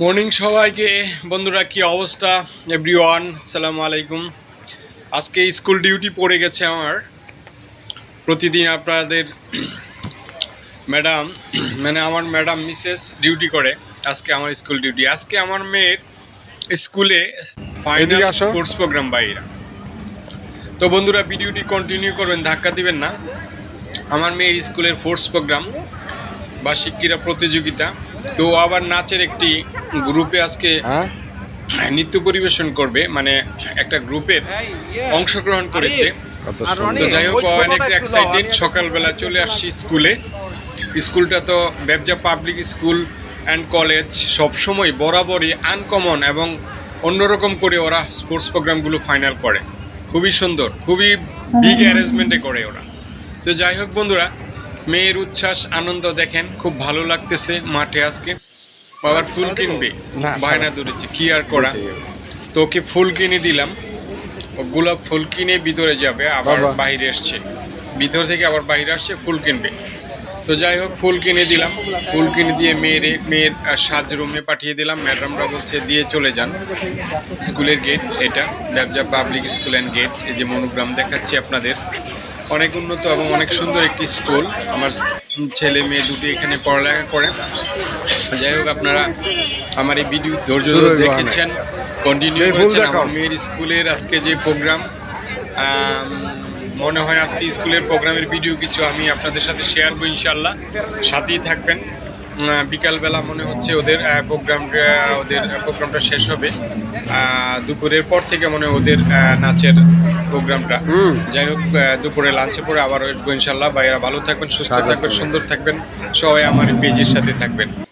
Morning সবাইকে বন্ধুরা, কি অবস্থা এভরিওয়ান, আসসালামু আলাইকুম। আজকে স্কুল ডিউটি পড়ে গেছে আমার। প্রতিদিন আপনাদের ম্যাডাম আমার ম্যাডাম মিসেস ডিউটি করে। আজকে আমার স্কুল ডিউটি। আজকে আমার মেয়ের স্কুলে ফাইনাল স্পোর্টস প্রোগ্রাম বাইরা। তো বন্ধুরা, ভিডিওটি কন্টিনিউ করবেন, ধাক্কা দিবেন না। আমার মেয়ের স্কুলের স্পোর্টস প্রোগ্রাম বা শিক্ষিরা প্রতিযোগিতা। তো আবার নাচের একটি গ্রুপে আজকে নৃত্য পরিবেশন করবে, মানে একটা গ্রুপের অংশগ্রহণ করেছে। তো যাই হোক, অনেক এক্সাইটেড। সকালবেলা চলে আসছি স্কুলে। স্কুলটা তো ব্যবজা পাবলিক স্কুল অ্যান্ড কলেজ, সবসময় বরাবরই আনকমন এবং অন্যরকম করে ওরা স্পোর্টস প্রোগ্রামগুলো ফাইনাল করে। খুবই সুন্দর, খুবই বিগ অ্যারেঞ্জমেন্টে করে ওরা। তো যাই হোক বন্ধুরা, মেয়ের উচ্ছ্বাস আনন্দ দেখেন, খুব ভালো লাগতেছে। মাঠে আজকে আবার ফুল কিনবে, বায়না ধরেছে, কি আর করা। তো ওকে ফুল কিনে দিলাম। ও গোলাপ ফুল কিনে ভিতরে যাবে, আবার বাইরে আসছে, ভিতর থেকে আবার বাইরে আসছে, ফুল কিনবে। তো যাই হোক, ফুল কিনে দিলাম। ফুল কিনে দিয়ে মেয়ের সাজ রুমে পাঠিয়ে দিলাম। ম্যাডামরা বলছে দিয়ে চলে যান। স্কুলের গেট এটা, ব্যবজা পাবলিক স্কুল অ্যান্ড গেট। এই যে মনোগ্রাম দেখাচ্ছি আপনাদের। অনেক উন্নত এবং অনেক সুন্দর একটি স্কুল। আমার ছেলে মেয়ে দুটি এখানে পড়ালেখা করে। যাই হোক, আপনারা আমার এই ভিডিও ধৈর্য ধরে দেখেছেন, কন্টিনিউ করেছেন। আমার মেয়ের স্কুলের আজকে যে প্রোগ্রাম, মনে হয় আজকে স্কুলের প্রোগ্রামের ভিডিও কিছু আমি আপনাদের সাথে শেয়ার করব ইনশাল্লাহ। সাথেই থাকবেন। বিকালবেলা মনে হচ্ছে ওদের প্রোগ্রামটা শেষ হবে। দুপুরের পর থেকে মনে হয় ওদের নাচের প্রোগ্রামটা। যাই হোক, দুপুরে লাঞ্চের পরে আবার আসবো ইনশাল্লাহ। ভাইয়ারা ভালো থাকবেন, সুস্থ থাকবেন, সুন্দর থাকবেন, সবাই আমার পেজের সাথে থাকবেন।